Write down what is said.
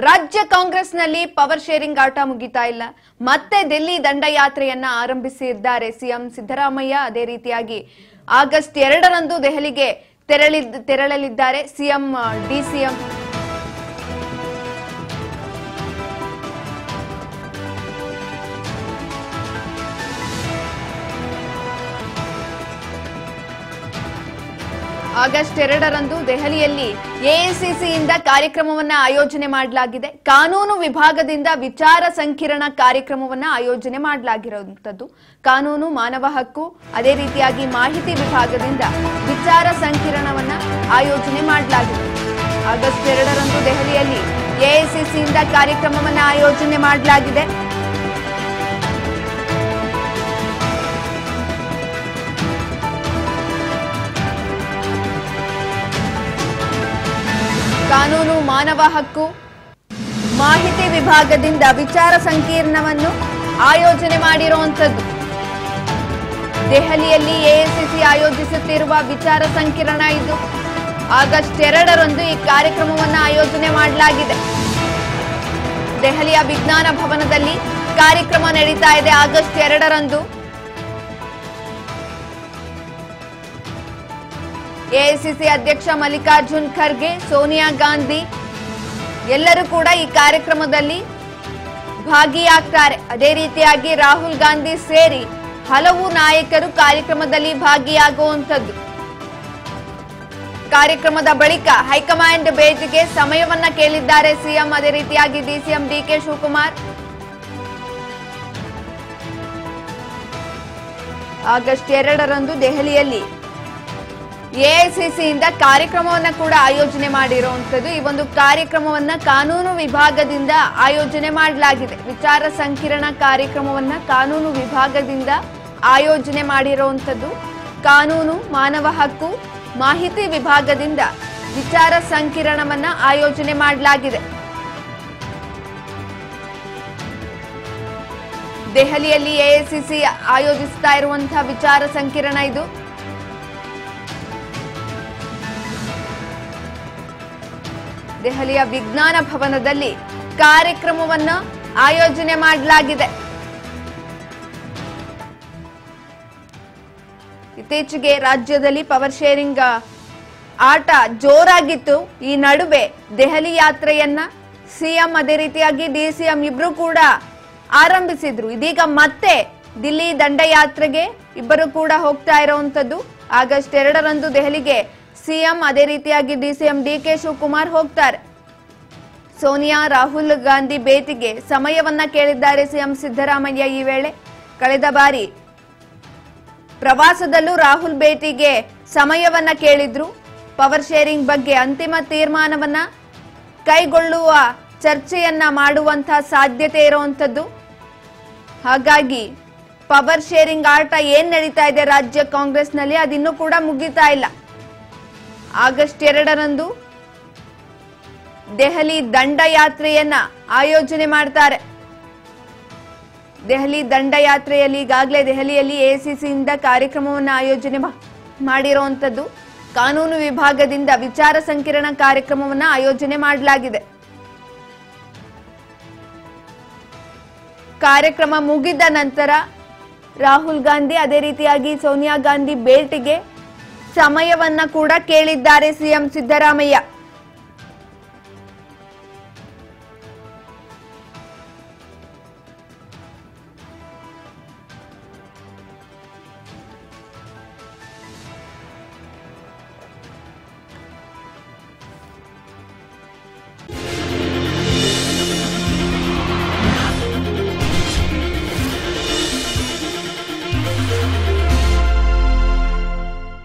ರಾಜ್ಯ ಕಾಂಗ್ರೆಸ್ನಲ್ಲಿ power sharing ಆಟ ಮುಗಿತಾ ಇಲ್ಲ. ಮತ್ತೆ ದಿಲ್ಲಿ ದಂಡಯಾತ್ರೆಯನ್ನ ಆರಂಭಿಸಿದ್ದಾರೆ ಸಿಎಂ ಸಿದ್ದರಾಮಯ್ಯ. ಅದೇ ರೀತಿಯಾಗಿ ಆಗಸ್ಟ್ 2ರಂದು ದೆಹಲಿಗೆ ತೆರಳಲಿದ್ದಾರೆ ಸಿಎಂ ಡಿಸಿಎಂ. ಆಗಸ್ಟ್ 2ರಂದು ದೆಹಲಿಯಲ್ಲಿ ಎಐಸಿಸಿಯಿಂದ ಕಾರ್ಯಕ್ರಮವನ್ನ ಆಯೋಜನೆ ಮಾಡಲಾಗಿದೆ. ಕಾನೂನು ವಿಭಾಗದಿಂದ ವಿಚಾರ ಸಂಕಿರಣ ಕಾರ್ಯಕ್ರಮವನ್ನ ಆಯೋಜನೆ ಮಾಡಲಾಗಿರುವಂತದ್ದು. ಕಾನೂನು, ಮಾನವ ಹಕ್ಕು, ಅದೇ ರೀತಿಯಾಗಿ ಮಾಹಿತಿ ವಿಭಾಗದಿಂದ ವಿಚಾರ ಸಂಕಿರಣವನ್ನ ಆಯೋಜನೆ ಮಾಡಲಾಗಿದೆ. ಆಗಸ್ಟ್ 2ರಂದು ದೆಹಲಿಯಲ್ಲಿ ಎಐಸಿಸಿಯಿಂದ ಕಾರ್ಯಕ್ರಮವನ್ನ ಆಯೋಜನೆ ಮಾಡಲಾಗಿದೆ. ಕಾನೂನು, ಮಾನವ ಹಕ್ಕು, ಮಾಹಿತಿ ವಿಭಾಗದಿಂದ ವಿಚಾರ ಸಂಕಿರಣವನ್ನು ಆಯೋಜನೆ ಮಾಡಿರುವಂತದ್ದು. ದೆಹಲಿಯಲ್ಲಿ ಎಐಸಿಸಿ ಆಯೋಜಿಸುತ್ತಿರುವ ವಿಚಾರ ಸಂಕಿರಣ ಇದು. ಆಗಸ್ಟ್ 2ರಂದು ಈ ಕಾರ್ಯಕ್ರಮವನ್ನು ಆಯೋಜನೆ ಮಾಡಲಾಗಿದೆ. ದೆಹಲಿಯ ವಿಜ್ಞಾನ ಭವನದಲ್ಲಿ ಕಾರ್ಯಕ್ರಮ ನಡೀತಾ ಇದೆ. ಆಗಸ್ಟ್ 2ರಂದು ಎಐಸಿಸಿ ಅಧ್ಯಕ್ಷ ಮಲ್ಲಿಕಾರ್ಜುನ್ ಖರ್ಗೆ, ಸೋನಿಯಾ ಗಾಂಧಿ ಎಲ್ಲರೂ ಕೂಡ ಈ ಕಾರ್ಯಕ್ರಮದಲ್ಲಿ ಭಾಗಿಯಾಗ್ತಾರೆ. ಅದೇ ರೀತಿಯಾಗಿ ರಾಹುಲ್ ಗಾಂಧಿ ಸೇರಿ ಹಲವು ನಾಯಕರು ಕಾರ್ಯಕ್ರಮದಲ್ಲಿ ಭಾಗಿಯಾಗುವಂತದ್ದು. ಕಾರ್ಯಕ್ರಮದ ಬಳಿಕ ಹೈಕಮಾಂಡ್ ಭೇಟಿಗೆ ಸಮಯವನ್ನ ಕೇಳಿದ್ದಾರೆ ಸಿಎಂ. ಅದೇ ರೀತಿಯಾಗಿ ಡಿಸಿಎಂ ಡಿಕೆ ಶಿವಕುಮಾರ್ ಆಗಸ್ಟ್ 2ರಂದು ದೆಹಲಿಯಲ್ಲಿ ಎಐಸಿಸಿಯಿಂದ ಕಾರ್ಯಕ್ರಮವನ್ನ ಕೂಡ ಆಯೋಜನೆ ಮಾಡಿರುವಂತದ್ದು. ಈ ಒಂದು ಕಾರ್ಯಕ್ರಮವನ್ನ ಕಾನೂನು ವಿಭಾಗದಿಂದ ಆಯೋಜನೆ ಮಾಡಲಾಗಿದೆ. ವಿಚಾರ ಸಂಕಿರಣ ಕಾರ್ಯಕ್ರಮವನ್ನ ಕಾನೂನು ವಿಭಾಗದಿಂದ ಆಯೋಜನೆ ಮಾಡಿರುವಂತದ್ದು. ಕಾನೂನು, ಮಾನವ ಹಕ್ಕು, ಮಾಹಿತಿ ವಿಭಾಗದಿಂದ ವಿಚಾರ ಸಂಕಿರಣವನ್ನ ಆಯೋಜನೆ ಮಾಡಲಾಗಿದೆ. ದೆಹಲಿಯಲ್ಲಿ ಎಐಸಿಸಿ ಆಯೋಜಿಸ್ತಾ ಇರುವಂತಹ ವಿಚಾರ ಸಂಕಿರಣ ಇದು. ದೆಹಲಿಯ ವಿಜ್ಞಾನ ಭವನದಲ್ಲಿ ಕಾರ್ಯಕ್ರಮವನ್ನು ಆಯೋಜನೆ ಮಾಡಲಾಗಿದೆ. ಇತ್ತೀಚೆಗೆ ರಾಜ್ಯದಲ್ಲಿ ಪವರ್ ಶೇರಿಂಗ್ ಆಟ ಜೋರಾಗಿತ್ತು. ಈ ನಡುವೆ ದೆಹಲಿ ಯಾತ್ರೆಯನ್ನ ಸಿಎಂ ಅದೇ ರೀತಿಯಾಗಿ ಡಿಸಿಎಂ ಇಬ್ರು ಕೂಡ ಆರಂಭಿಸಿದ್ರು. ಇದೀಗ ಮತ್ತೆ ದಿಲ್ಲಿ ದಂಡಯಾತ್ರೆಗೆ ಇಬ್ಬರು ಕೂಡ ಹೋಗ್ತಾ ಇರುವಂತದ್ದು. ಆಗಸ್ಟ್ 2ರಂದು ದೆಹಲಿಗೆ ಸಿಎಂ ಅದೇ ರೀತಿಯಾಗಿ ಡಿಸಿಎಂ ಡಿಕೆ ಶಿವಕುಮಾರ್ ಹೋಗ್ತಾರೆ. ಸೋನಿಯಾ, ರಾಹುಲ್ ಗಾಂಧಿ ಭೇಟಿಗೆ ಸಮಯವನ್ನ ಕೇಳಿದ್ದಾರೆ ಸಿಎಂ ಸಿದ್ದರಾಮಯ್ಯ. ಈ ವೇಳೆ ಕಳೆದ ಬಾರಿ ಪ್ರವಾಸದಲ್ಲೂ ರಾಹುಲ್ ಭೇಟಿಗೆ ಸಮಯವನ್ನ ಕೇಳಿದ್ರು. ಪವರ್ ಶೇರಿಂಗ್ ಬಗ್ಗೆ ಅಂತಿಮ ತೀರ್ಮಾನವನ್ನ ಕೈಗೊಳ್ಳುವ ಚರ್ಚೆಯನ್ನ ಮಾಡುವಂತಹ ಸಾಧ್ಯತೆ ಇರುವಂತದ್ದು. ಹಾಗಾಗಿ ಪವರ್ ಶೇರಿಂಗ್ ಆಟ ಏನ್ ನಡೀತಾ ಇದೆ ರಾಜ್ಯ ಕಾಂಗ್ರೆಸ್ನಲ್ಲಿ ಅದಿನ್ನೂ ಕೂಡ ಮುಗಿತಾ ಇಲ್ಲ. ಆಗಸ್ಟ್ 2ರಂದು ದೆಹಲಿ ದಂಡಯಾತ್ರೆಯನ್ನ ಆಯೋಜನೆ ಮಾಡ್ತಾರೆ. ದೆಹಲಿ ದಂಡಯಾತ್ರೆಯಲ್ಲಿ ಈಗಾಗಲೇ ದೆಹಲಿಯಲ್ಲಿ ಎಐಸಿಸಿಯಿಂದ ಕಾರ್ಯಕ್ರಮವನ್ನು ಆಯೋಜನೆ ಮಾಡಿರುವಂತದ್ದು. ಕಾನೂನು ವಿಭಾಗದಿಂದ ವಿಚಾರ ಸಂಕಿರಣ ಕಾರ್ಯಕ್ರಮವನ್ನು ಆಯೋಜನೆ ಮಾಡಲಾಗಿದೆ. ಕಾರ್ಯಕ್ರಮ ಮುಗಿದ ನಂತರ ರಾಹುಲ್ ಗಾಂಧಿ ಅದೇ ರೀತಿಯಾಗಿ ಸೋನಿಯಾ ಗಾಂಧಿ ಭೇಟಿಗೆ ಸಮಯವನ್ನ ಕೂಡ ಕೇಳಿದ್ದಾರೆ ಸಿಎಂ ಸಿದ್ದರಾಮಯ್ಯ.